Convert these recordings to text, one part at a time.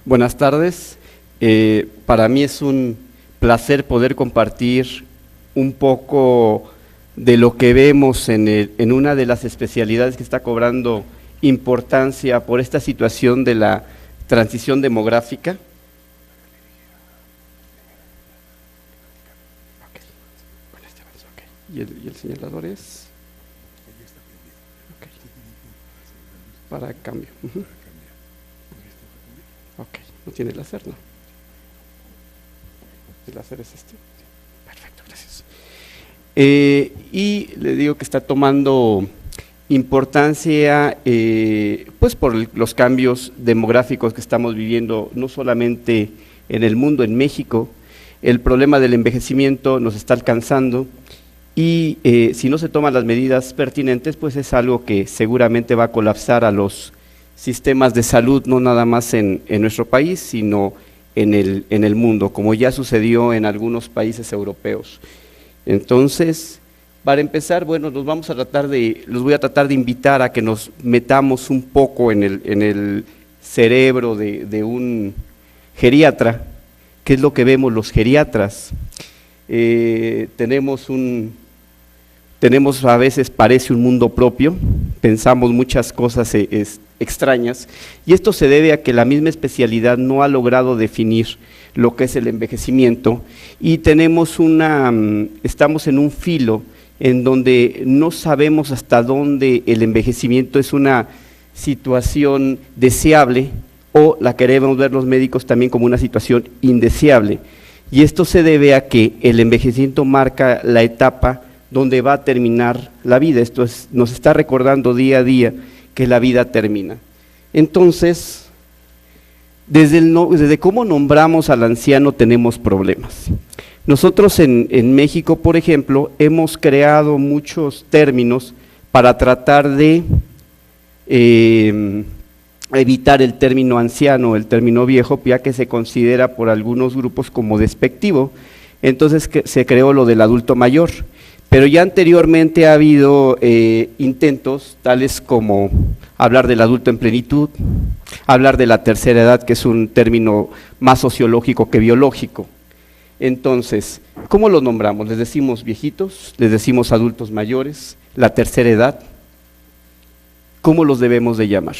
Buenas tardes. Para mí es un placer poder compartir un poco de lo que vemos en una de las especialidades que está cobrando importancia por esta situación de la transición demográfica. ¿Y el señalador es? Para cambio. Ok, no tiene el láser, ¿no? El láser es este. Perfecto, gracias. Y le digo que está tomando importancia pues por los cambios demográficos que estamos viviendo, no solamente en el mundo, en México. El problema del envejecimiento nos está alcanzando y si no se toman las medidas pertinentes, pues es algo que seguramente va a colapsar a los sistemas de salud, no nada más en nuestro país, sino en el mundo, como ya sucedió en algunos países europeos. Entonces, para empezar, bueno, los voy a tratar de invitar a que nos metamos un poco en el cerebro de un geriatra. ¿Qué es lo que vemos los geriatras? Tenemos a veces parece un mundo propio, pensamos muchas cosas extrañas, y esto se debe a que la misma especialidad no ha logrado definir lo que es el envejecimiento, y estamos en un filo en donde no sabemos hasta dónde el envejecimiento es una situación deseable o la queremos ver los médicos también como una situación indeseable, y esto se debe a que el envejecimiento marca la etapa donde va a terminar la vida. Esto nos está recordando día a día que la vida termina. Entonces, desde cómo nombramos al anciano tenemos problemas. Nosotros en México, por ejemplo, hemos creado muchos términos para tratar de evitar el término anciano, el término viejo, ya que se considera por algunos grupos como despectivo. Entonces se creó lo del adulto mayor. Pero ya anteriormente ha habido intentos tales como hablar del adulto en plenitud, hablar de la tercera edad, que es un término más sociológico que biológico. Entonces, ¿cómo lo nombramos? ¿Les decimos viejitos? ¿Les decimos adultos mayores? ¿La tercera edad? ¿Cómo los debemos de llamar?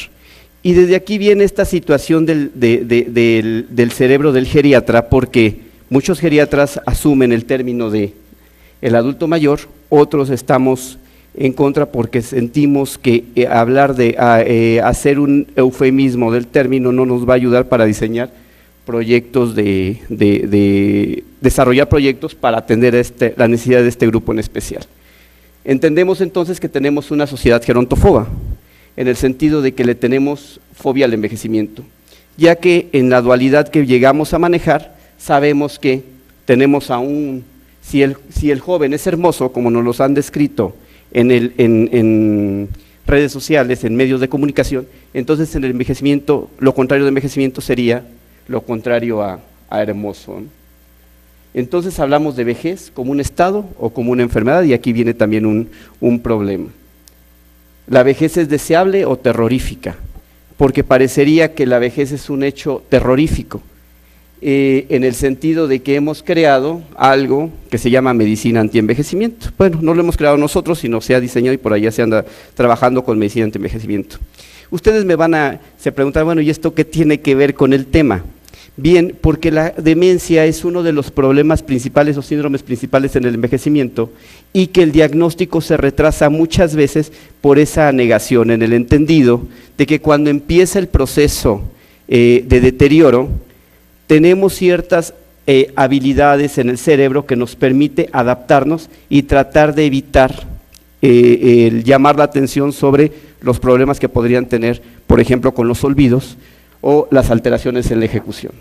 Y desde aquí viene esta situación del cerebro del geriatra, porque muchos geriatras asumen el término de el adulto mayor, otros estamos en contra porque sentimos que hablar de hacer un eufemismo del término no nos va a ayudar para diseñar proyectos desarrollar proyectos para atender la necesidad de este grupo en especial. Entendemos entonces que tenemos una sociedad gerontofoba, en el sentido de que le tenemos fobia al envejecimiento, ya que en la dualidad que llegamos a manejar, sabemos que tenemos si el joven es hermoso, como nos los han descrito en redes sociales, en medios de comunicación, entonces en el envejecimiento, lo contrario de envejecimiento sería lo contrario a hermoso. Entonces hablamos de vejez como un estado o como una enfermedad, y aquí viene también un problema. ¿La vejez es deseable o terrorífica? Porque parecería que la vejez es un hecho terrorífico, en el sentido de que hemos creado algo que se llama medicina antienvejecimiento. Bueno, no lo hemos creado nosotros, sino se ha diseñado y por allá se anda trabajando con medicina antienvejecimiento. Ustedes se preguntan, bueno, ¿y esto qué tiene que ver con el tema? Bien, porque la demencia es uno de los problemas principales o síndromes principales en el envejecimiento, y que el diagnóstico se retrasa muchas veces por esa negación, en el entendido de que cuando empieza el proceso de deterioro, tenemos ciertas habilidades en el cerebro que nos permite adaptarnos y tratar de evitar el llamar la atención sobre los problemas que podrían tener, por ejemplo, con los olvidos o las alteraciones en la ejecución.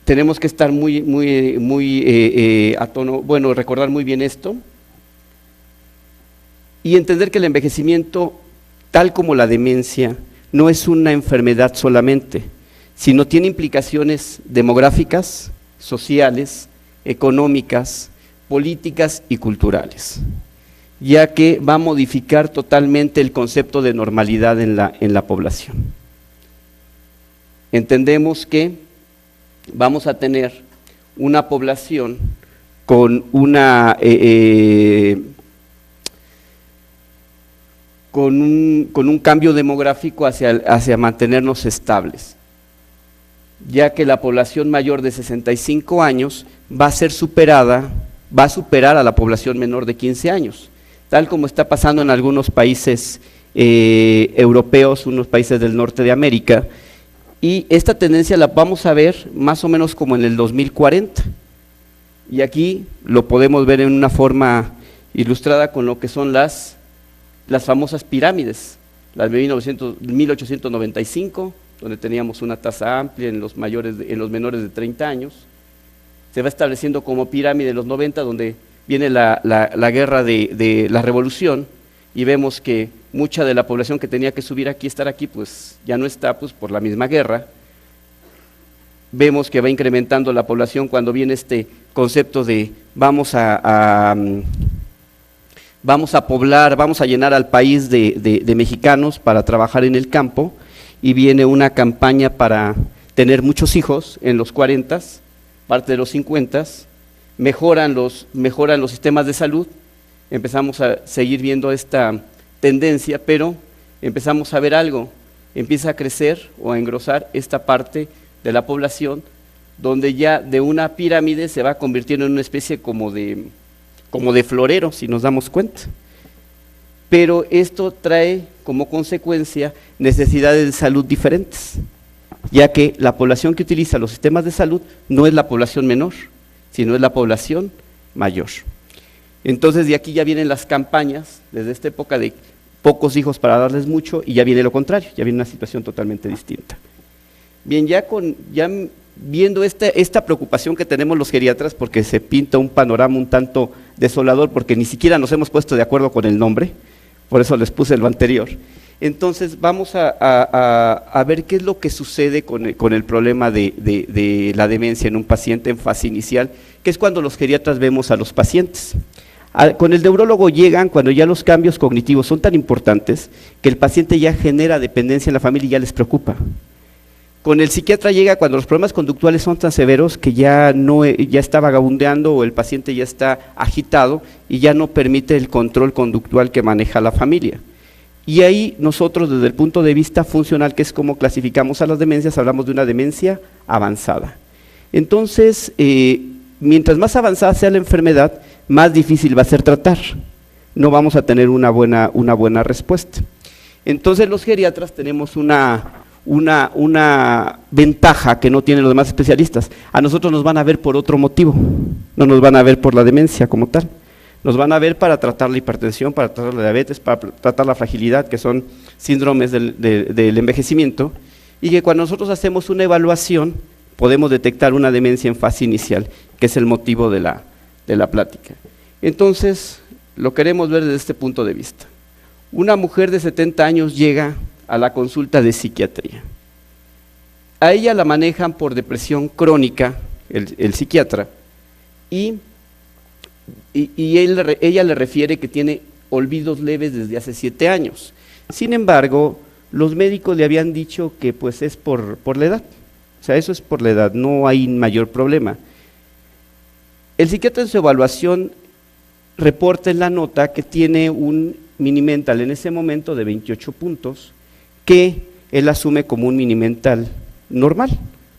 Tenemos que estar muy a tono, bueno, recordar muy bien esto y entender que el envejecimiento, tal como la demencia, no es una enfermedad solamente, sino tiene implicaciones demográficas, sociales, económicas, políticas y culturales, ya que va a modificar totalmente el concepto de normalidad en la población. entendemos que vamos a tener una población con con un cambio demográfico hacia mantenernos estables, ya que la población mayor de 65 años va a superar a la población menor de 15 años, tal como está pasando en algunos países europeos, unos países del norte de América, y esta tendencia la vamos a ver más o menos como en el 2040, y aquí lo podemos ver en una forma ilustrada con lo que son las famosas pirámides, las de 1895, donde teníamos una tasa amplia en los menores de 30 años, se va estableciendo como pirámide en los 90, donde viene la guerra de la revolución, y vemos que mucha de la población que tenía que subir aquí, estar aquí, pues ya no está, pues por la misma guerra. Vemos que va incrementando la población cuando viene este concepto de vamos a poblar, vamos a llenar al país de mexicanos para trabajar en el campo, y viene una campaña para tener muchos hijos en los 40, parte de los 50, mejoran los sistemas de salud, empezamos a seguir viendo esta tendencia, pero empezamos a ver algo, empieza a crecer o a engrosar esta parte de la población, donde ya de una pirámide se va convirtiendo en una especie como de florero, si nos damos cuenta. Pero esto trae como consecuencia necesidades de salud diferentes, ya que la población que utiliza los sistemas de salud no es la población menor, sino es la población mayor. Entonces de aquí ya vienen las campañas, desde esta época de pocos hijos para darles mucho, y ya viene lo contrario, ya viene una situación totalmente distinta. Bien, ya viendo esta preocupación que tenemos los geriatras, porque se pinta un panorama un tanto desolador, porque ni siquiera nos hemos puesto de acuerdo con el nombre, por eso les puse lo anterior. Entonces vamos a ver qué es lo que sucede con el problema de la demencia en un paciente en fase inicial, que es cuando los geriatras vemos a los pacientes. Con el neurólogo llegan cuando ya los cambios cognitivos son tan importantes que el paciente ya genera dependencia en la familia y ya les preocupa. Con el psiquiatra llega cuando los problemas conductuales son tan severos que ya está vagabundeando, o el paciente ya está agitado y ya no permite el control conductual que maneja la familia. Y ahí nosotros, desde el punto de vista funcional, que es como clasificamos a las demencias, hablamos de una demencia avanzada. Entonces, mientras más avanzada sea la enfermedad, más difícil va a ser tratar, no vamos a tener una buena respuesta. Entonces los geriatras tenemos una ventaja que no tienen los demás especialistas. A nosotros nos van a ver por otro motivo, no nos van a ver por la demencia como tal, nos van a ver para tratar la hipertensión, para tratar la diabetes, para tratar la fragilidad, que son síndromes del envejecimiento, y que cuando nosotros hacemos una evaluación podemos detectar una demencia en fase inicial, que es el motivo de la plática. Entonces, lo queremos ver desde este punto de vista. Una mujer de 70 años llega a la consulta de psiquiatría. A ella la manejan por depresión crónica, el psiquiatra, y ella le refiere que tiene olvidos leves desde hace 7 años. Sin embargo, los médicos le habían dicho que pues es por la edad, o sea, eso es por la edad, no hay mayor problema. El psiquiatra en su evaluación reporta en la nota que tiene un mini mental en ese momento de 28 puntos, que él asume como un mini mental normal,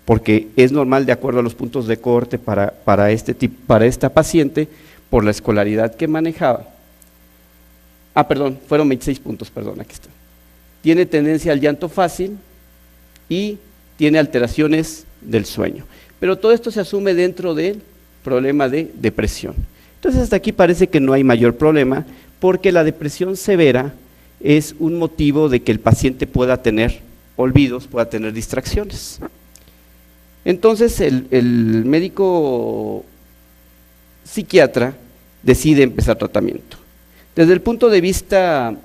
porque es normal de acuerdo a los puntos de corte para esta paciente, por la escolaridad que manejaba. Fueron 26 puntos, aquí está. Tiene tendencia al llanto fácil y tiene alteraciones del sueño. Pero todo esto se asume dentro del problema de depresión. Entonces hasta aquí parece que no hay mayor problema, porque la depresión severa es un motivo de que el paciente pueda tener olvidos, pueda tener distracciones. Entonces el médico psiquiatra decide empezar tratamiento. Desde el punto de vista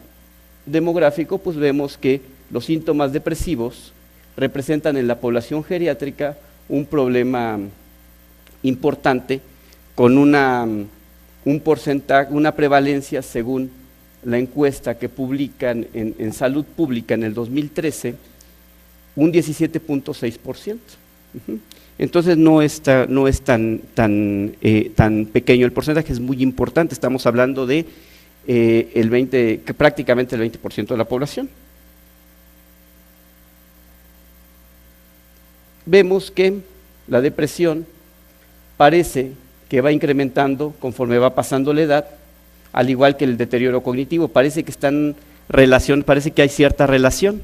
demográfico, pues vemos que los síntomas depresivos representan en la población geriátrica un problema importante, con un porcentaje, una prevalencia según la encuesta que publican en Salud Pública en el 2013, un 17.6%. Entonces no es tan pequeño el porcentaje, es muy importante, estamos hablando de prácticamente el 20% de la población. Vemos que la depresión parece que va incrementando conforme va pasando la edad, al igual que el deterioro cognitivo, parece que hay cierta relación,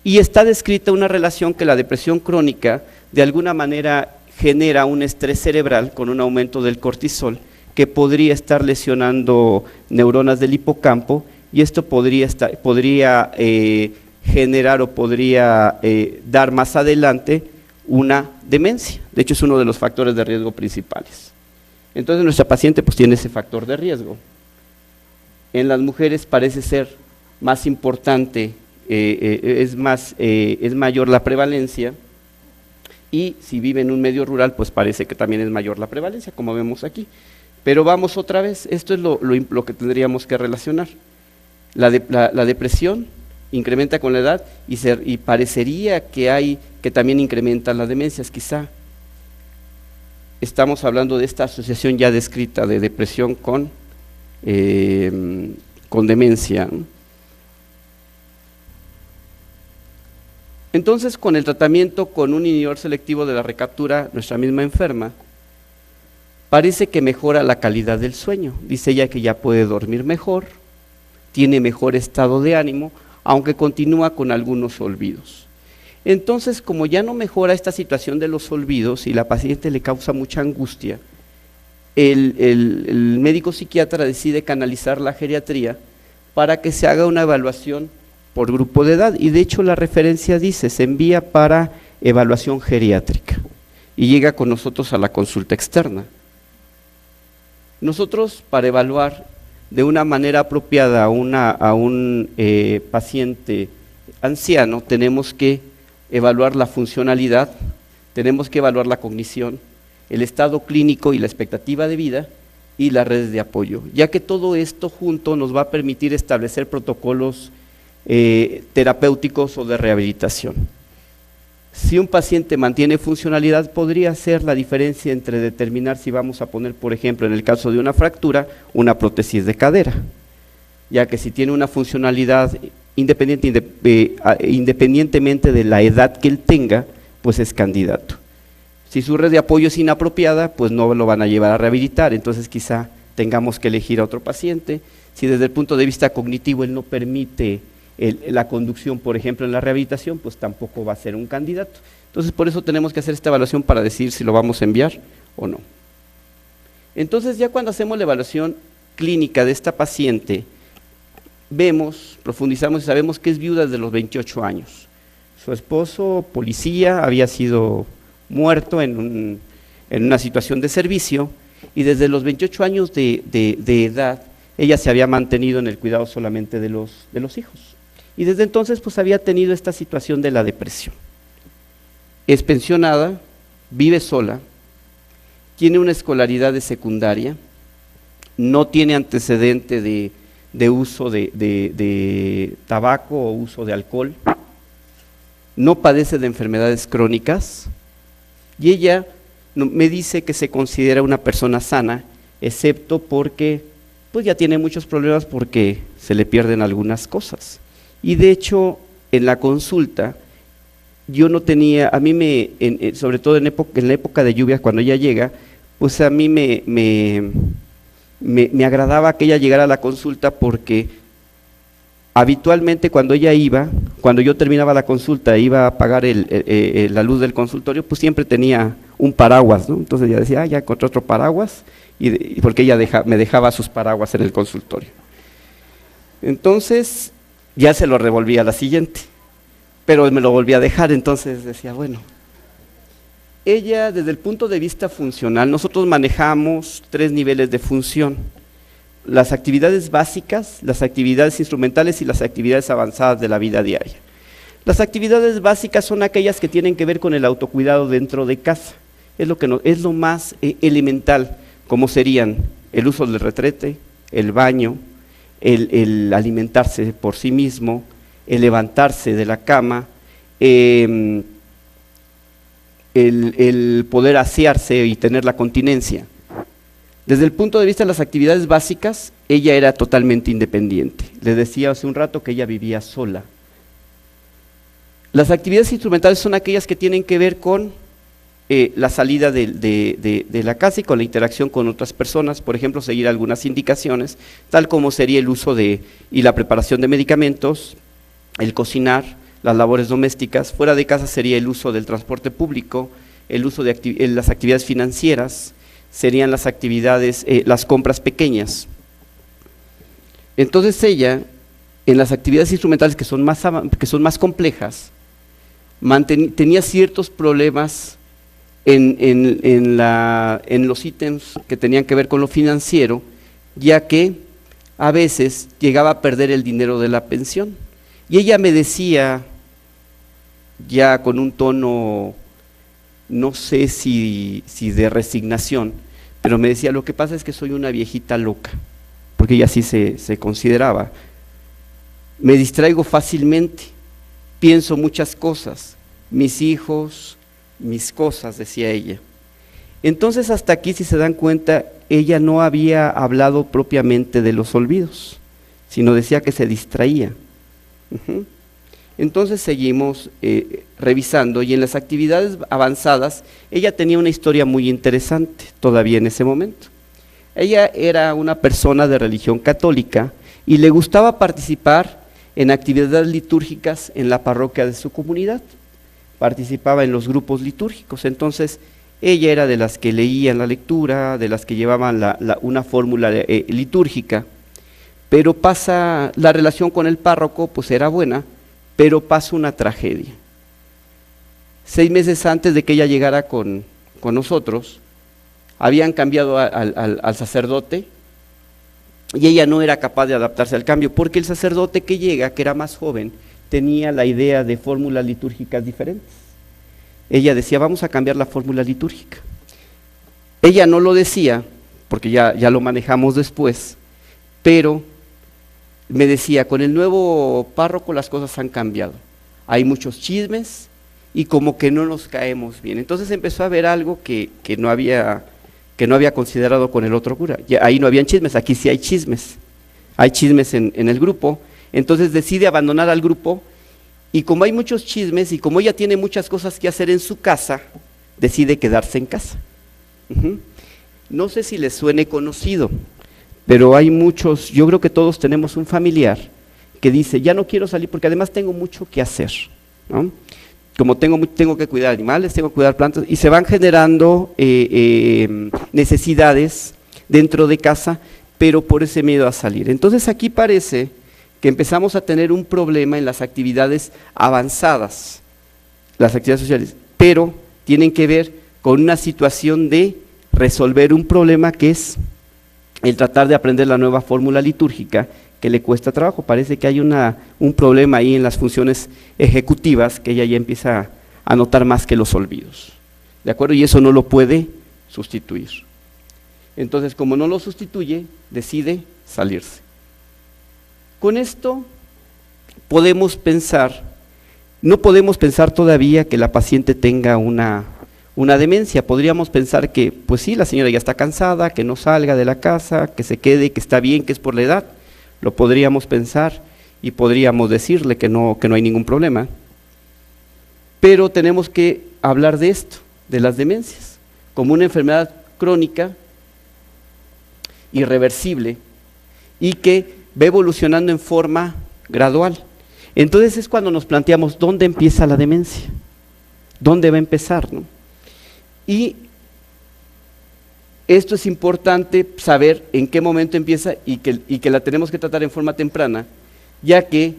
y está descrita una relación que la depresión crónica de alguna manera genera un estrés cerebral con un aumento del cortisol que podría estar lesionando neuronas del hipocampo, y esto podría generar o podría dar más adelante una demencia. De hecho, es uno de los factores de riesgo principales. Entonces nuestra paciente pues tiene ese factor de riesgo. En las mujeres parece ser más importante, es mayor la prevalencia, y si vive en un medio rural pues parece que también es mayor la prevalencia, como vemos aquí. Pero vamos otra vez, esto es lo que tendríamos que relacionar. La depresión incrementa con la edad y parecería que también incrementa las demencias, quizá. Estamos hablando de esta asociación ya descrita de depresión con demencia. Entonces, con el tratamiento con un inhibidor selectivo de la recaptura, nuestra misma enferma, parece que mejora la calidad del sueño. Dice ella que ya puede dormir mejor, tiene mejor estado de ánimo, aunque continúa con algunos olvidos. Entonces, como ya no mejora esta situación de los olvidos y la paciente le causa mucha angustia, el médico psiquiatra decide canalizar la geriatría para que se haga una evaluación por grupo de edad, y de hecho la referencia dice, se envía para evaluación geriátrica y llega con nosotros a la consulta externa. Nosotros, para evaluar de una manera apropiada a un paciente anciano, tenemos que evaluar la funcionalidad, tenemos que evaluar la cognición, el estado clínico y la expectativa de vida, y las redes de apoyo, ya que todo esto junto nos va a permitir establecer protocolos terapéuticos o de rehabilitación. Si un paciente mantiene funcionalidad, podría ser la diferencia entre determinar si vamos a poner, por ejemplo, en el caso de una fractura, una prótesis de cadera, ya que si tiene una funcionalidad independientemente de la edad que él tenga, pues es candidato. Si su red de apoyo es inapropiada, pues no lo van a llevar a rehabilitar, entonces quizá tengamos que elegir a otro paciente. Si desde el punto de vista cognitivo él no permite la conducción, por ejemplo, en la rehabilitación, pues tampoco va a ser un candidato. Entonces, por eso tenemos que hacer esta evaluación para decir si lo vamos a enviar o no. Entonces, ya cuando hacemos la evaluación clínica de esta paciente, profundizamos y sabemos que es viuda desde los 28 años. Su esposo, policía, había sido muerto en una situación de servicio, y desde los 28 años de edad, ella se había mantenido en el cuidado solamente de los hijos. Y desde entonces pues había tenido esta situación de la depresión. Es pensionada, vive sola, tiene una escolaridad de secundaria, no tiene antecedente de uso de tabaco o uso de alcohol, no padece de enfermedades crónicas, y ella me dice que se considera una persona sana, excepto porque pues ya tiene muchos problemas porque se le pierden algunas cosas. Y de hecho, en la consulta, yo no tenía, sobre todo en la época de lluvias, cuando ella llega, pues a mí me agradaba que ella llegara a la consulta, porque habitualmente cuando yo terminaba la consulta, iba a apagar la luz del consultorio, pues siempre tenía un paraguas, ¿no? Entonces ella decía, ya encontré otro paraguas, y porque ella me dejaba sus paraguas en el consultorio. Entonces ya se lo revolvía a la siguiente, pero me lo volvía a dejar, entonces decía, bueno. Ella, desde el punto de vista funcional, nosotros manejamos 3 niveles de función: las actividades básicas, las actividades instrumentales y las actividades avanzadas de la vida diaria. Las actividades básicas son aquellas que tienen que ver con el autocuidado dentro de casa, es lo más elemental, como serían el uso del retrete, el baño, el alimentarse por sí mismo, el levantarse de la cama, el poder asearse y tener la continencia. Desde el punto de vista de las actividades básicas, ella era totalmente independiente. Le decía hace un rato que ella vivía sola. Las actividades instrumentales son aquellas que tienen que ver con la salida de la casa y con la interacción con otras personas, por ejemplo, seguir algunas indicaciones, tal como sería el uso y la preparación de medicamentos, el cocinar, las labores domésticas. Fuera de casa sería el uso del transporte público, el uso de las actividades financieras, serían las actividades, las compras pequeñas. Entonces ella, en las actividades instrumentales que son más complejas, tenía ciertos problemas en los ítems que tenían que ver con lo financiero, ya que a veces llegaba a perder el dinero de la pensión. Y ella me decía, ya con un tono, no sé si de resignación, pero me decía, lo que pasa es que soy una viejita loca, porque ella así se consideraba. Me distraigo fácilmente, pienso muchas cosas, mis hijos, mis cosas, decía ella. Entonces hasta aquí, si se dan cuenta, ella no había hablado propiamente de los olvidos, sino decía que se distraía. Entonces seguimos revisando, y en las actividades avanzadas, ella tenía una historia muy interesante todavía en ese momento. Ella era una persona de religión católica y le gustaba participar en actividades litúrgicas en la parroquia de su comunidad. Participaba en los grupos litúrgicos. Entonces ella era de las que leían la lectura, de las que llevaban una fórmula litúrgica, pero la relación con el párroco pues era buena, pero pasa una tragedia. 6 meses antes de que ella llegara con nosotros, habían cambiado al sacerdote, y ella no era capaz de adaptarse al cambio, porque el sacerdote que llega, que era más joven, tenía la idea de fórmulas litúrgicas diferentes. Ella decía, vamos a cambiar la fórmula litúrgica. Ella no lo decía, porque ya lo manejamos después, pero me decía, con el nuevo párroco las cosas han cambiado, hay muchos chismes y como que no nos caemos bien. Entonces empezó a ver algo que no había considerado con el otro cura. Ahí no habían chismes, aquí sí hay chismes en el grupo. Entonces decide abandonar al grupo, y como hay muchos chismes y como ella tiene muchas cosas que hacer en su casa, decide quedarse en casa. No sé si les suene conocido, pero hay muchos, yo creo que todos tenemos un familiar que dice, ya no quiero salir porque además tengo mucho que hacer, ¿no? Como tengo que cuidar animales, tengo que cuidar plantas, y se van generando necesidades dentro de casa, pero por ese miedo a salir. Entonces aquí parece que empezamos a tener un problema en las actividades avanzadas, las actividades sociales, pero tienen que ver con una situación de resolver un problema que es el tratar de aprender la nueva fórmula litúrgica, que le cuesta trabajo. Parece que hay un problema ahí en las funciones ejecutivas, que ella ya empieza a notar más que los olvidos, ¿de acuerdo? Y eso no lo puede sustituir. Entonces, como no lo sustituye, decide salirse. Con esto podemos pensar, no podemos pensar todavía que la paciente tenga una demencia. Podríamos pensar que, pues sí, la señora ya está cansada, que no salga de la casa, que se quede, que está bien, que es por la edad. Lo podríamos pensar y podríamos decirle que no hay ningún problema. Pero tenemos que hablar de esto, de las demencias, como una enfermedad crónica, irreversible, y que va evolucionando en forma gradual. Entonces es cuando nos planteamos, ¿dónde empieza la demencia? ¿Dónde va a empezar, no? Y esto es importante saber en qué momento empieza y que la tenemos que tratar en forma temprana, ya que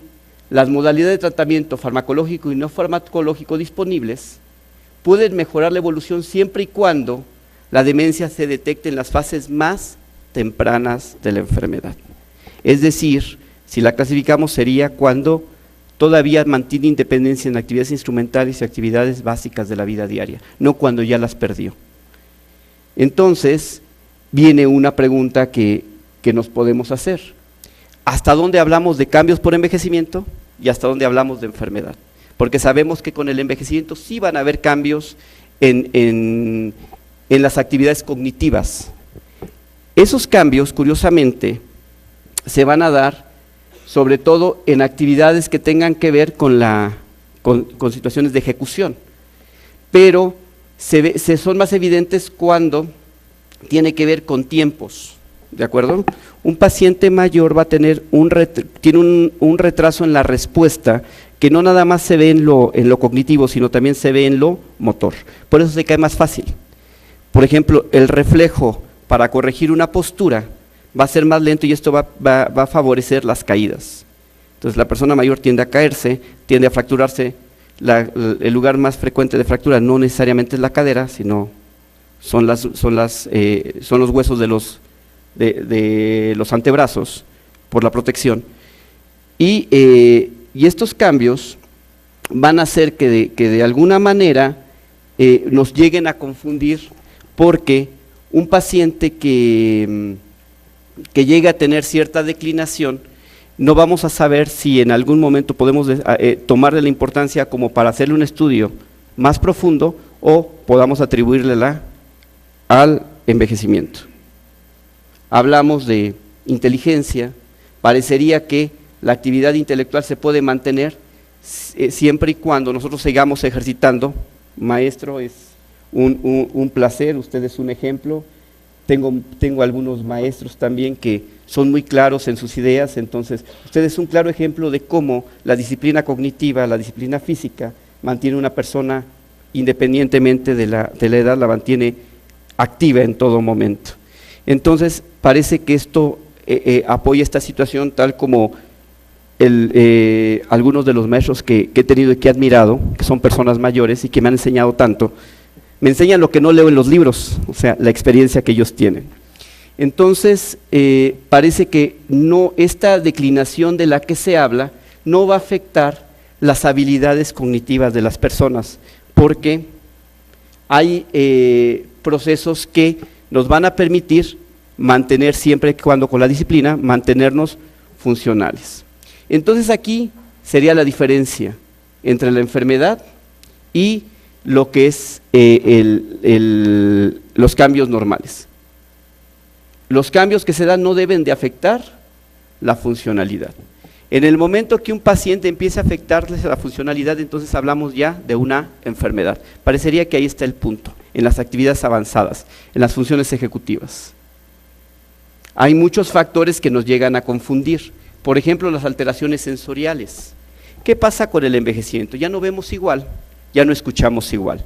las modalidades de tratamiento farmacológico y no farmacológico disponibles pueden mejorar la evolución siempre y cuando la demencia se detecte en las fases más tempranas de la enfermedad. Es decir, si la clasificamos sería cuando todavía mantiene independencia en actividades instrumentales y actividades básicas de la vida diaria, no cuando ya las perdió. Entonces, viene una pregunta que nos podemos hacer. ¿Hasta dónde hablamos de cambios por envejecimiento y hasta dónde hablamos de enfermedad? porque sabemos que con el envejecimiento sí van a haber cambios en las actividades cognitivas. Esos cambios, curiosamente, se van a dar sobre todo en actividades que tengan que ver con situaciones de ejecución, pero son más evidentes cuando tiene que ver con tiempos, ¿de acuerdo? Un paciente mayor va a tener tiene un retraso en la respuesta que no nada más se ve en lo cognitivo, sino también se ve en lo motor, por eso se cae más fácil. Por ejemplo, el reflejo para corregir una postura va a ser más lento y esto va a favorecer las caídas. Entonces la persona mayor tiende a caerse, tiende a fracturarse. El lugar más frecuente de fractura no necesariamente es la cadera, sino son los huesos de los antebrazos por la protección. Y estos cambios van a hacer que de alguna manera nos lleguen a confundir, porque un paciente que llegue a tener cierta declinación, no vamos a saber si en algún momento podemos tomarle la importancia como para hacerle un estudio más profundo o podamos atribuirle al envejecimiento. Hablamos de inteligencia, parecería que la actividad intelectual se puede mantener siempre y cuando nosotros sigamos ejercitando. Maestro, es un placer, usted es un ejemplo. Tengo algunos maestros también que son muy claros en sus ideas, entonces usted es un claro ejemplo de cómo la disciplina cognitiva, la disciplina física, mantiene a una persona, independientemente de la edad, la mantiene activa en todo momento. Entonces parece que esto apoya esta situación, tal como algunos de los maestros que he tenido y que he admirado, que son personas mayores y que me han enseñado tanto, me enseñan lo que no leo en los libros, o sea, la experiencia que ellos tienen. Entonces, parece que esta declinación de la que se habla no va a afectar las habilidades cognitivas de las personas, porque hay procesos que nos van a permitir mantener siempre y cuando con la disciplina, mantenernos funcionales. Entonces aquí sería la diferencia entre la enfermedad y lo que es los cambios normales. Los cambios que se dan no deben de afectar la funcionalidad. En el momento que un paciente empieza a afectarle la funcionalidad, entonces hablamos ya de una enfermedad. Parecería que ahí está el punto, en las actividades avanzadas, en las funciones ejecutivas. Hay muchos factores que nos llegan a confundir. Por ejemplo, las alteraciones sensoriales. ¿Qué pasa con el envejecimiento? Ya no vemos igual, ya no escuchamos igual.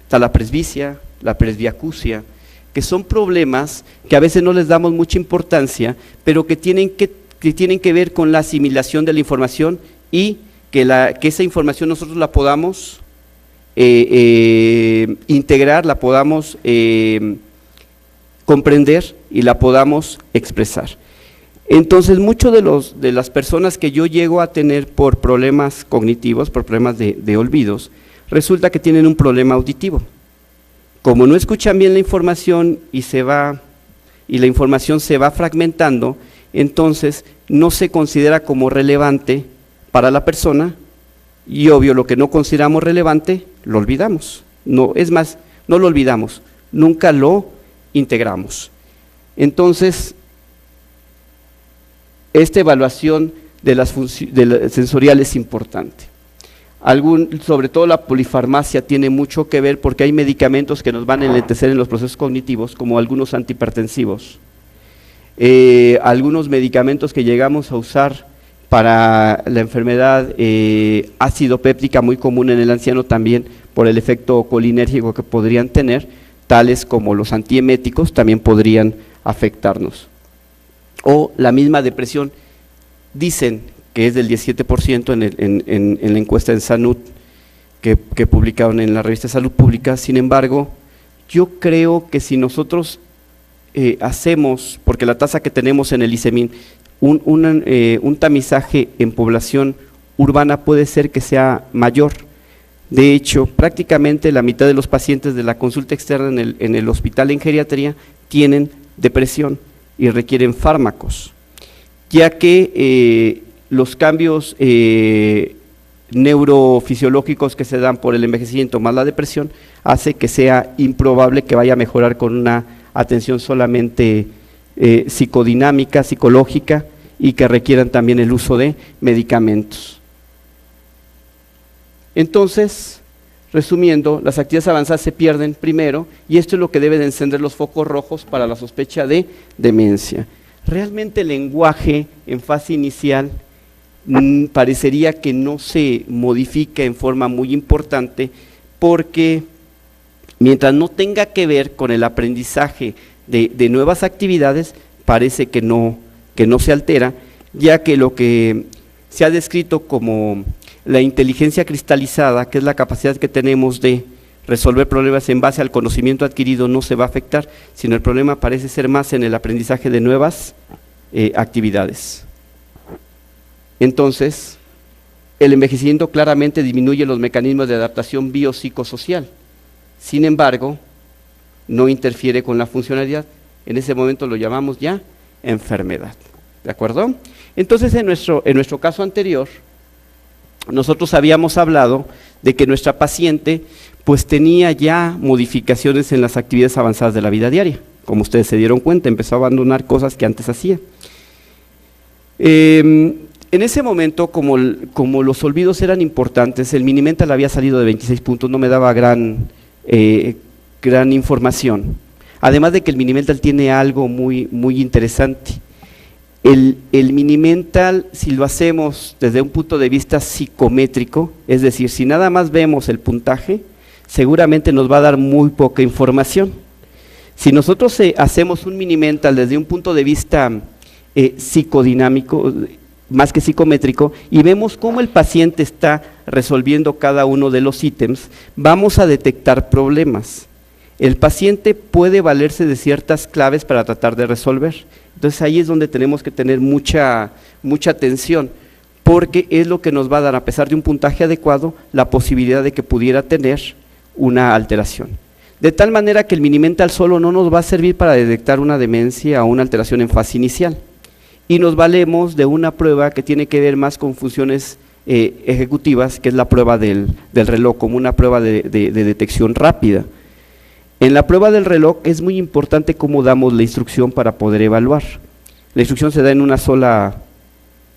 Está la presbicia, la presbiacusia, que son problemas que a veces no les damos mucha importancia, pero que tienen que ver con la asimilación de la información y que esa información nosotros la podamos integrar, la podamos comprender y la podamos expresar. Entonces, muchos de las personas que yo llego a tener por problemas cognitivos, por problemas de olvidos, resulta que tienen un problema auditivo. Como no escuchan bien la información y la información se va fragmentando, entonces no se considera como relevante para la persona y obvio lo que no consideramos relevante lo olvidamos. No, es más, no lo olvidamos, nunca lo integramos. Entonces, esta evaluación de las sensorial es importante. Sobre todo la polifarmacia tiene mucho que ver porque hay medicamentos que nos van a enlentecer en los procesos cognitivos, como algunos antihipertensivos. Algunos medicamentos que llegamos a usar para la enfermedad ácido péptica, muy común en el anciano también, por el efecto colinérgico que podrían tener, tales como los antieméticos, también podrían afectarnos. O la misma depresión, dicen que es del 17% en la encuesta en Sanud que publicaron en la revista Salud Pública. Sin embargo, yo creo que si nosotros hacemos, porque la tasa que tenemos en el ICEMIN, un tamizaje en población urbana puede ser que sea mayor. De hecho, prácticamente la mitad de los pacientes de la consulta externa en el hospital en geriatría tienen depresión y requieren fármacos, ya que los cambios neurofisiológicos que se dan por el envejecimiento más la depresión, hace que sea improbable que vaya a mejorar con una atención solamente psicodinámica, psicológica, y que requieran también el uso de medicamentos. Entonces, resumiendo, las actividades avanzadas se pierden primero, y esto es lo que debe de encender los focos rojos para la sospecha de demencia. Realmente el lenguaje en fase inicial parecería que no se modifica en forma muy importante, porque mientras no tenga que ver con el aprendizaje de nuevas actividades, parece que no se altera, ya que lo que se ha descrito como la inteligencia cristalizada, que es la capacidad que tenemos de resolver problemas en base al conocimiento adquirido, no se va a afectar, sino el problema parece ser más en el aprendizaje de nuevas actividades. Entonces, el envejecimiento claramente disminuye los mecanismos de adaptación biopsicosocial, sin embargo, no interfiere con la funcionalidad. En ese momento lo llamamos ya enfermedad, ¿de acuerdo? Entonces, en nuestro caso anterior, nosotros habíamos hablado de que nuestra paciente pues tenía ya modificaciones en las actividades avanzadas de la vida diaria. Como ustedes se dieron cuenta, empezó a abandonar cosas que antes hacía. En ese momento, como los olvidos eran importantes, el Mini-Mental había salido de 26 puntos, no me daba gran información. Además de que el Mini-Mental tiene algo muy interesante. El Mini-Mental, si lo hacemos desde un punto de vista psicométrico, es decir, si nada más vemos el puntaje, seguramente nos va a dar muy poca información. Si nosotros hacemos un Mini-Mental desde un punto de vista psicodinámico, más que psicométrico, y vemos cómo el paciente está resolviendo cada uno de los ítems, vamos a detectar problemas. El paciente puede valerse de ciertas claves para tratar de resolver. Entonces ahí es donde tenemos que tener mucha atención, porque es lo que nos va a dar, a pesar de un puntaje adecuado, la posibilidad de que pudiera tener una alteración. De tal manera que el Mini-Mental solo no nos va a servir para detectar una demencia o una alteración en fase inicial, y nos valemos de una prueba que tiene que ver más con funciones ejecutivas, que es la prueba del reloj, como una prueba de detección rápida. En la prueba del reloj es muy importante cómo damos la instrucción para poder evaluar. La instrucción se da en una sola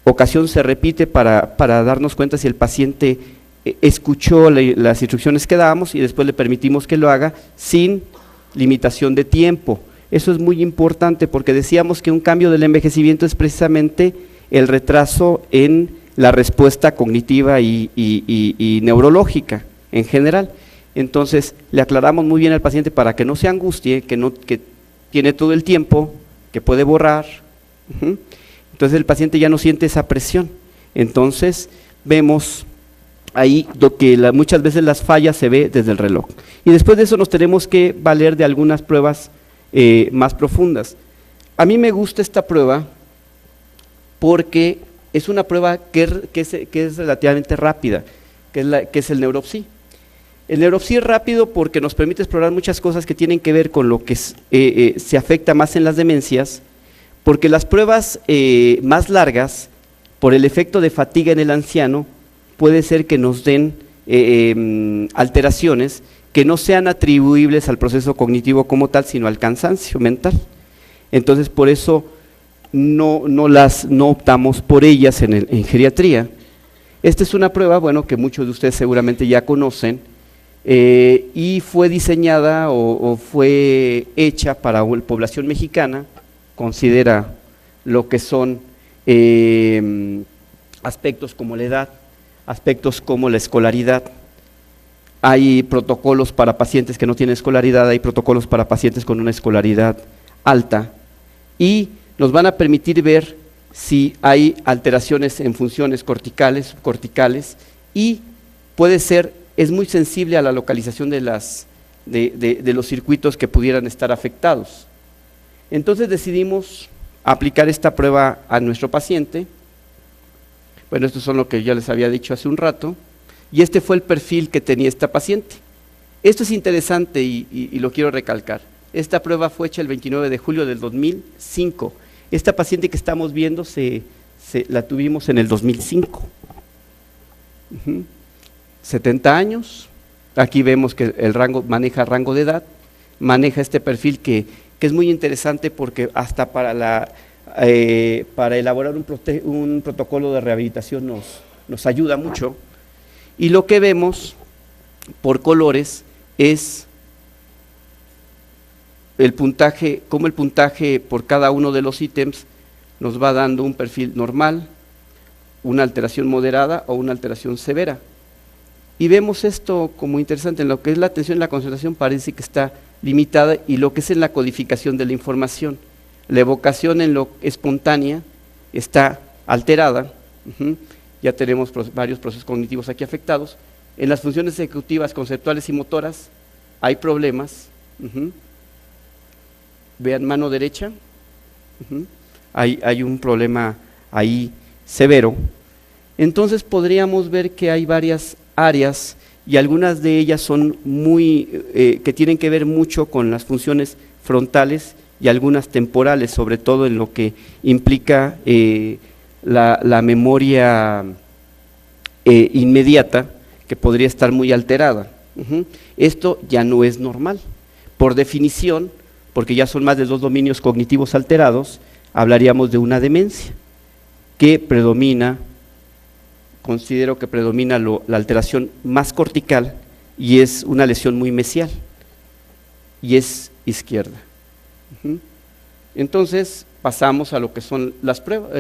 ocasión, se repite para darnos cuenta si el paciente escuchó las instrucciones que dábamos, y después le permitimos que lo haga sin limitación de tiempo. Eso es muy importante, porque decíamos que un cambio del envejecimiento es precisamente el retraso en la respuesta cognitiva y neurológica en general. Entonces, le aclaramos muy bien al paciente para que no se angustie, que tiene todo el tiempo, que puede borrar. Entonces, el paciente ya no siente esa presión. Entonces, vemos ahí que muchas veces las fallas se ve desde el reloj. Y después de eso nos tenemos que valer de algunas pruebas más profundas. A mí me gusta esta prueba porque es una prueba que es relativamente rápida, que es el Neuropsy. El Neuropsy es rápido porque nos permite explorar muchas cosas que tienen que ver con lo que se afecta más en las demencias, porque las pruebas más largas, por el efecto de fatiga en el anciano, puede ser que nos den alteraciones que no sean atribuibles al proceso cognitivo como tal, sino al cansancio mental. Entonces, por eso no optamos por ellas en geriatría. Esta es una prueba, bueno, que muchos de ustedes seguramente ya conocen, y fue diseñada o fue hecha para la población mexicana. Considera lo que son aspectos como la edad, aspectos como la escolaridad. Hay protocolos para pacientes que no tienen escolaridad, hay protocolos para pacientes con una escolaridad alta, y nos van a permitir ver si hay alteraciones en funciones corticales, subcorticales, y es muy sensible a la localización de los circuitos que pudieran estar afectados. Entonces decidimos aplicar esta prueba a nuestro paciente. Bueno, estos son lo que ya les había dicho hace un rato, y este fue el perfil que tenía esta paciente. Esto es interesante y lo quiero recalcar. Esta prueba fue hecha el 29 de julio del 2005. Esta paciente que estamos viendo la tuvimos en el 2005. 70 años, aquí vemos que el rango maneja rango de edad, maneja este perfil que es muy interesante porque hasta para elaborar un protocolo de rehabilitación nos ayuda mucho. Y lo que vemos por colores es el puntaje, cómo el puntaje por cada uno de los ítems nos va dando un perfil normal, una alteración moderada o una alteración severa. Y vemos esto como interesante, en lo que es la atención y la concentración parece que está limitada, y lo que es en la codificación de la información. La evocación en lo espontánea está alterada, ya tenemos varios procesos cognitivos aquí afectados. En las funciones ejecutivas, conceptuales y motoras hay problemas. Vean mano derecha, hay un problema ahí severo. Entonces podríamos ver que hay varias áreas y algunas de ellas son que tienen que ver mucho con las funciones frontales y algunas temporales, sobre todo en lo que implica la memoria inmediata, que podría estar muy alterada. Esto ya no es normal. Por definición, porque ya son más de 2 dominios cognitivos alterados, hablaríamos de una demencia que predomina. Considero que predomina la alteración más cortical y es una lesión muy mesial y es izquierda. Entonces pasamos a lo que son las pruebas,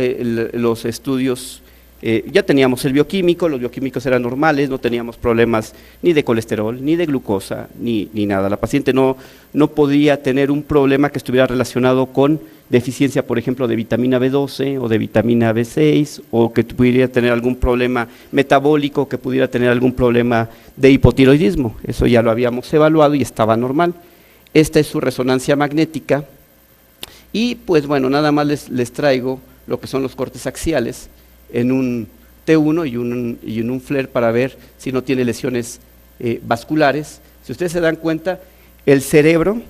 los estudios. Ya teníamos el bioquímico, los bioquímicos eran normales, no teníamos problemas ni de colesterol, ni de glucosa, ni nada. La paciente no podía tener un problema que estuviera relacionado con deficiencia, por ejemplo, de vitamina B12 o de vitamina B6, o que pudiera tener algún problema metabólico, que pudiera tener algún problema de hipotiroidismo. Eso ya lo habíamos evaluado y estaba normal. Esta es su resonancia magnética y pues bueno, nada más les traigo lo que son los cortes axiales en un T1 y en un FLAIR para ver si no tiene lesiones vasculares. Si ustedes se dan cuenta, el cerebro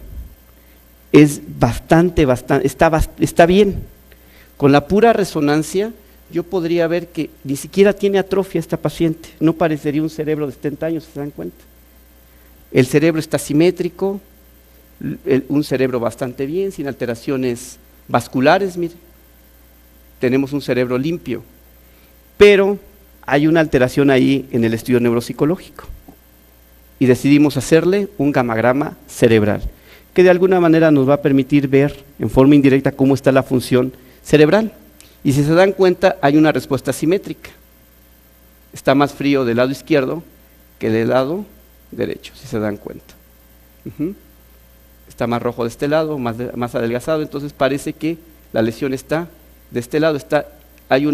es está bien. Con la pura resonancia yo podría ver que ni siquiera tiene atrofia esta paciente, no parecería un cerebro de 70 años, ¿se dan cuenta? El cerebro está simétrico, un cerebro bastante bien, sin alteraciones vasculares, mire, tenemos un cerebro limpio, pero hay una alteración ahí en el estudio neuropsicológico y decidimos hacerle un gamagrama cerebral, que de alguna manera nos va a permitir ver en forma indirecta cómo está la función cerebral. Y si se dan cuenta, hay una respuesta simétrica. Está más frío del lado izquierdo que del lado derecho, si se dan cuenta. Está más rojo de este lado, más adelgazado, entonces parece que la lesión está de este lado, hay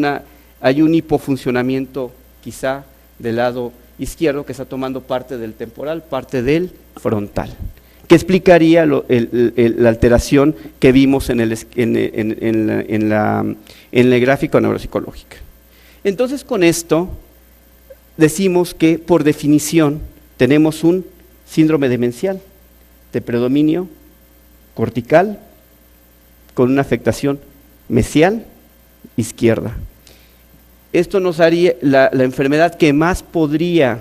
un hipofuncionamiento quizá del lado izquierdo que está tomando parte del temporal, parte del frontal, que explicaría la alteración que vimos en el gráfico neuropsicológico. Entonces con esto decimos que por definición tenemos un síndrome demencial de predominio cortical con una afectación mesial izquierda. Esto nos haría, la enfermedad que más podría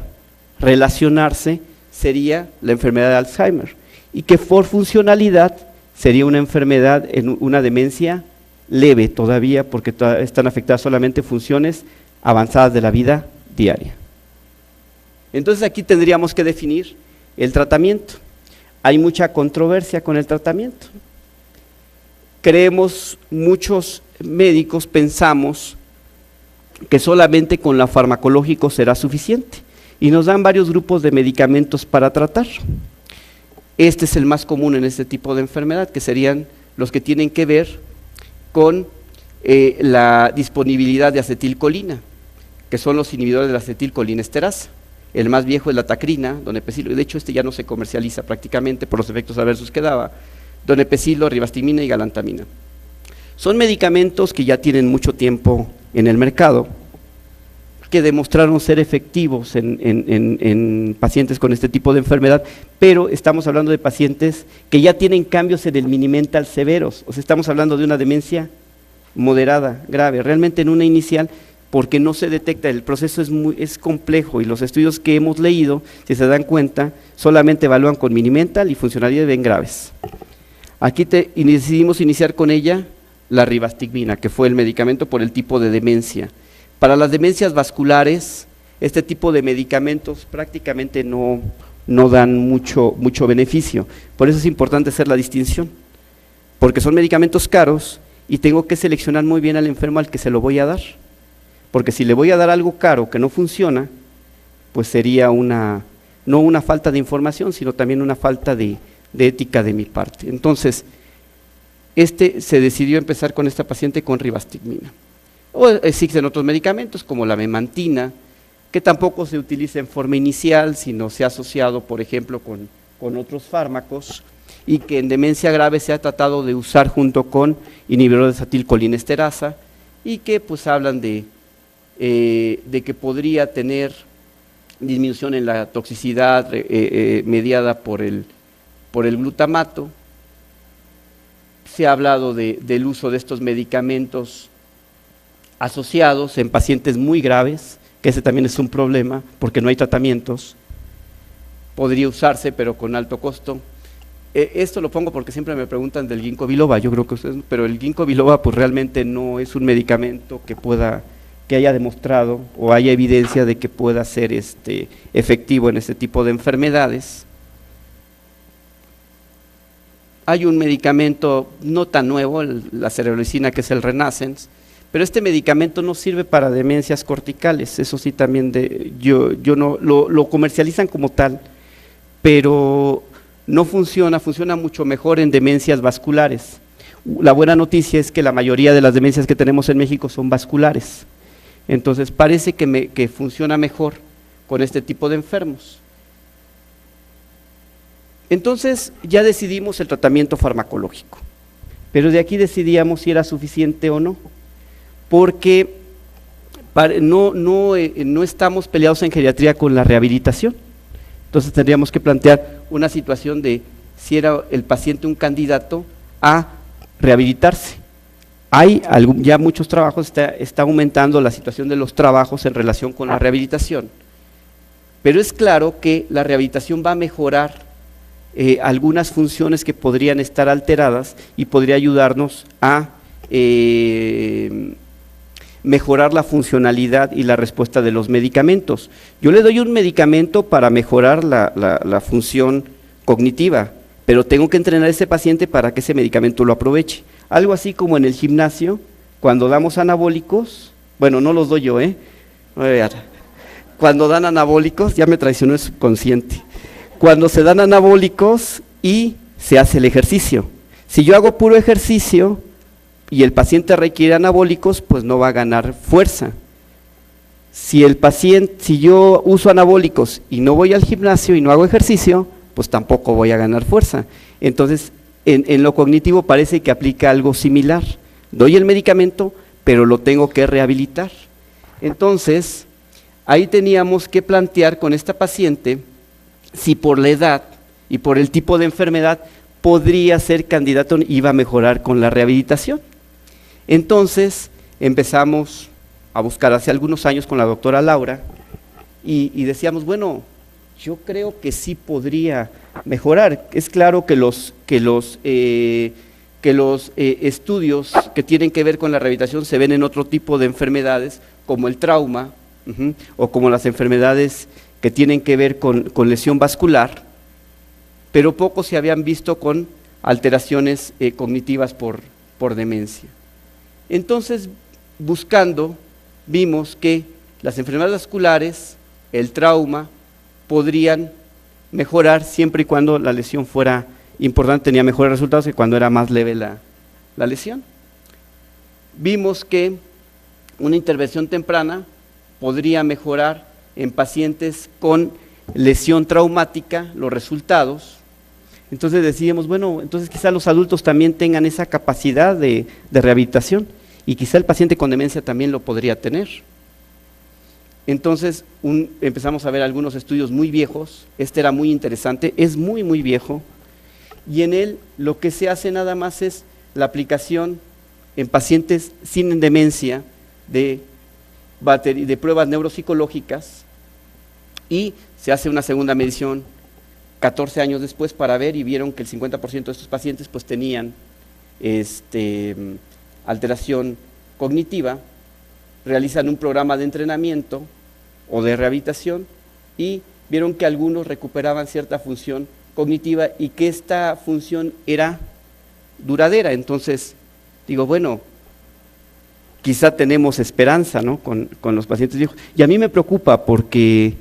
relacionarse sería la enfermedad de Alzheimer, y que por funcionalidad sería una enfermedad en una demencia leve todavía, porque están afectadas solamente funciones avanzadas de la vida diaria. Entonces aquí tendríamos que definir el tratamiento. Hay mucha controversia con el tratamiento. Creemos, muchos médicos pensamos que solamente con lo farmacológico será suficiente y nos dan varios grupos de medicamentos para tratar. Este es el más común en este tipo de enfermedad, que serían los que tienen que ver con la disponibilidad de acetilcolina, que son los inhibidores de la acetilcolinesterasa. El más viejo es la tacrina, donepezilo, y de hecho este ya no se comercializa prácticamente por los efectos adversos que daba, donepezilo, ribastimina y galantamina. Son medicamentos que ya tienen mucho tiempo en el mercado, que demostraron ser efectivos en pacientes con este tipo de enfermedad, pero estamos hablando de pacientes que ya tienen cambios en el mini-mental severos, o sea, estamos hablando de una demencia moderada, grave. Realmente en una inicial porque no se detecta, el proceso es complejo y los estudios que hemos leído, si se dan cuenta, solamente evalúan con minimental y funcionalidades bien graves. Aquí decidimos iniciar con ella la rivastigmina, que fue el medicamento por el tipo de demencia. Para las demencias vasculares, este tipo de medicamentos prácticamente no dan mucho beneficio, por eso es importante hacer la distinción, porque son medicamentos caros y tengo que seleccionar muy bien al enfermo al que se lo voy a dar, porque si le voy a dar algo caro que no funciona, pues sería no una falta de información, sino también una falta de ética de mi parte. Entonces, se decidió empezar con esta paciente con rivastigmina. O existen otros medicamentos como la memantina, que tampoco se utiliza en forma inicial, sino se ha asociado, por ejemplo, con otros fármacos, y que en demencia grave se ha tratado de usar junto con inhibidores de acetilcolinesterasa, y que pues hablan de que podría tener disminución en la toxicidad mediada por el glutamato. Se ha hablado del uso de estos medicamentos asociados en pacientes muy graves, que ese también es un problema, porque no hay tratamientos. Podría usarse, pero con alto costo. Esto lo pongo porque siempre me preguntan del ginkgo biloba, yo creo que ustedes, pero el ginkgo biloba pues realmente no es un medicamento que haya demostrado o haya evidencia de que pueda ser efectivo en este tipo de enfermedades. Hay un medicamento no tan nuevo, la cerebrosina, que es el Renascence, pero este medicamento no sirve para demencias corticales, eso sí también yo no lo comercializan como tal, pero no funciona mucho mejor en demencias vasculares. La buena noticia es que la mayoría de las demencias que tenemos en México son vasculares, entonces parece que funciona mejor con este tipo de enfermos. Entonces ya decidimos el tratamiento farmacológico, pero de aquí decidíamos si era suficiente o no, porque no estamos peleados en geriatría con la rehabilitación. Entonces tendríamos que plantear una situación de si era el paciente un candidato a rehabilitarse. Hay ya muchos trabajos, está aumentando la situación de los trabajos en relación con la rehabilitación, pero es claro que la rehabilitación va a mejorar algunas funciones que podrían estar alteradas y podría ayudarnos a mejorar la funcionalidad y la respuesta de los medicamentos. Yo le doy un medicamento para mejorar la función cognitiva, pero tengo que entrenar a ese paciente para que ese medicamento lo aproveche. Algo así como en el gimnasio, cuando damos anabólicos, bueno, no los doy yo, cuando dan anabólicos, ya me traicionó el subconsciente, cuando se dan anabólicos y se hace el ejercicio. Si yo hago puro ejercicio y el paciente requiere anabólicos, pues no va a ganar fuerza. Si yo uso anabólicos y no voy al gimnasio y no hago ejercicio, pues tampoco voy a ganar fuerza. Entonces, en lo cognitivo parece que aplica algo similar. Doy el medicamento, pero lo tengo que rehabilitar. Entonces, ahí teníamos que plantear con esta paciente si por la edad y por el tipo de enfermedad podría ser candidato, iba a mejorar con la rehabilitación. Entonces empezamos a buscar hace algunos años con la doctora Laura y decíamos, bueno, yo creo que sí podría mejorar. Es claro que los estudios que tienen que ver con la rehabilitación se ven en otro tipo de enfermedades, como el trauma, o como las enfermedades que tienen que ver con lesión vascular, pero poco se habían visto con alteraciones cognitivas por demencia. Entonces, buscando, vimos que las enfermedades vasculares, el trauma, podrían mejorar siempre y cuando la lesión fuera importante, tenía mejores resultados que cuando era más leve la lesión. Vimos que una intervención temprana podría mejorar en pacientes con lesión traumática los resultados. Entonces decidimos, bueno, entonces quizá los adultos también tengan esa capacidad de rehabilitación y quizá el paciente con demencia también lo podría tener. Entonces empezamos a ver algunos estudios muy viejos, este era muy interesante, es muy viejo, y en él lo que se hace nada más es la aplicación en pacientes sin demencia de de pruebas neuropsicológicas y se hace una segunda medición 14 años después para ver, y vieron que el 50% de estos pacientes pues tenían alteración cognitiva. Realizan un programa de entrenamiento o de rehabilitación y vieron que algunos recuperaban cierta función cognitiva y que esta función era duradera. Entonces digo, bueno, quizá tenemos esperanza, ¿no?, con los pacientes viejos. Y a mí me preocupa porque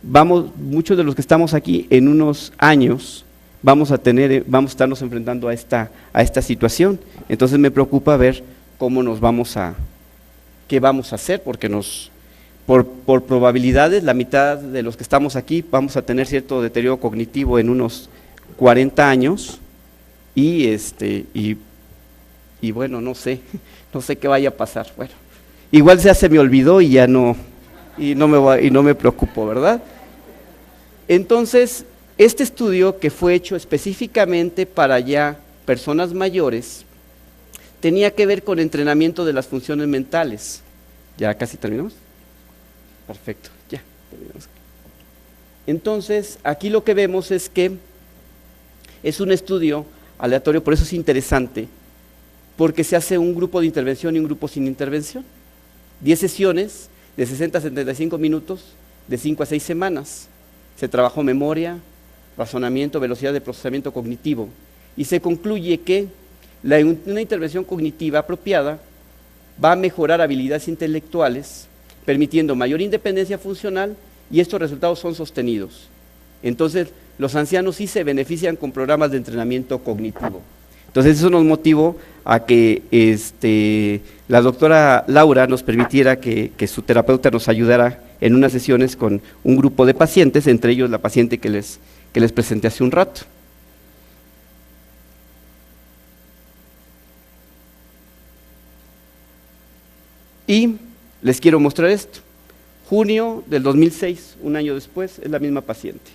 muchos de los que estamos aquí en unos años vamos a estarnos enfrentando a esta situación. Entonces me preocupa ver cómo qué vamos a hacer, porque por probabilidades, la mitad de los que estamos aquí vamos a tener cierto deterioro cognitivo en unos 40 años, y bueno, no sé qué vaya a pasar. Bueno, igual ya se me olvidó y ya no me preocupo, ¿verdad? Entonces, este estudio, que fue hecho específicamente para ya personas mayores, tenía que ver con entrenamiento de las funciones mentales. ¿Ya casi terminamos? Perfecto, ya terminamos. Entonces, aquí lo que vemos es que es un estudio aleatorio, por eso es interesante, porque se hace un grupo de intervención y un grupo sin intervención. 10 sesiones de 60 a 75 minutos, de 5 a 6 semanas. Se trabajó memoria, razonamiento, velocidad de procesamiento cognitivo, y se concluye que una intervención cognitiva apropiada va a mejorar habilidades intelectuales, permitiendo mayor independencia funcional, y estos resultados son sostenidos. Entonces, los ancianos sí se benefician con programas de entrenamiento cognitivo. Entonces, eso nos motivó a que la doctora Laura nos permitiera que su terapeuta nos ayudara en unas sesiones con un grupo de pacientes, entre ellos la paciente que les presenté hace un rato. Y les quiero mostrar esto. Junio del 2006, un año después, es la misma paciente.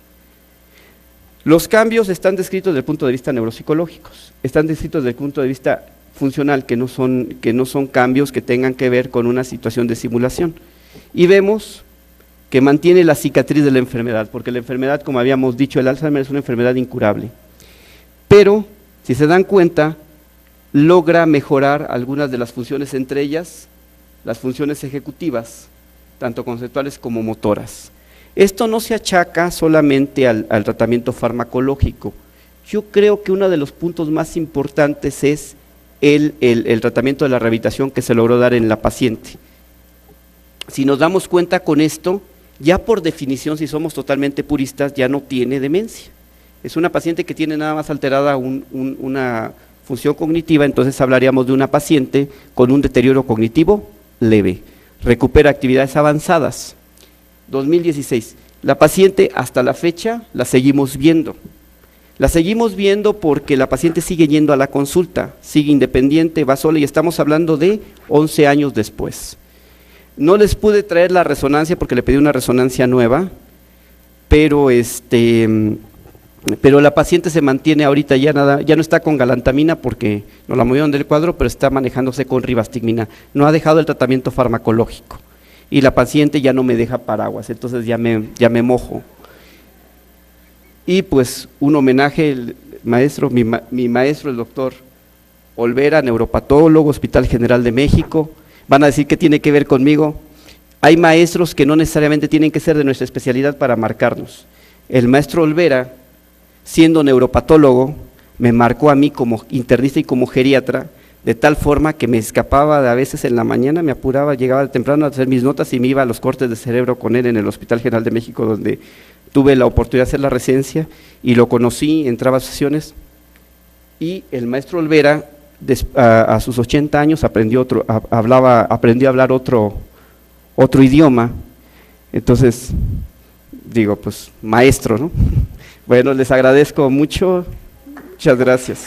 Los cambios están descritos desde el punto de vista neuropsicológicos, están descritos desde el punto de vista funcional, que no son cambios que tengan que ver con una situación de simulación. Y vemos que mantiene la cicatriz de la enfermedad, porque la enfermedad, como habíamos dicho, el Alzheimer es una enfermedad incurable. Pero, si se dan cuenta, logra mejorar algunas de las funciones, entre ellas las funciones ejecutivas, tanto conceptuales como motoras. Esto no se achaca solamente al tratamiento farmacológico. Yo creo que uno de los puntos más importantes es el tratamiento de la rehabilitación que se logró dar en la paciente. Si nos damos cuenta con esto, ya por definición, si somos totalmente puristas, ya no tiene demencia. Es una paciente que tiene nada más alterada una función cognitiva, entonces hablaríamos de una paciente con un deterioro cognitivo leve. Recupera actividades avanzadas. 2016, la paciente hasta la fecha la seguimos viendo. La seguimos viendo porque la paciente sigue yendo a la consulta, sigue independiente, va sola, y estamos hablando de 11 años después. No les pude traer la resonancia porque le pedí una resonancia nueva, pero la paciente se mantiene ahorita, ya no está con galantamina porque nos la movieron del cuadro, pero está manejándose con rivastigmina. No ha dejado el tratamiento farmacológico. Y la paciente ya no me deja paraguas, entonces ya me mojo. Y pues un homenaje, mi maestro, el doctor Olvera, neuropatólogo, Hospital General de México. Van a decir que tiene que ver conmigo. Hay maestros que no necesariamente tienen que ser de nuestra especialidad para marcarnos. El maestro Olvera, siendo neuropatólogo, me marcó a mí como internista y como geriatra, de tal forma que me escapaba a veces en la mañana, me apuraba, llegaba temprano a hacer mis notas y me iba a los cortes de cerebro con él en el Hospital General de México, donde tuve la oportunidad de hacer la residencia y lo conocí, entraba a sesiones. Y el maestro Olvera, a sus 80 años, aprendió a hablar otro idioma. Entonces, digo, pues maestro, ¿no? Bueno, les agradezco mucho, muchas gracias.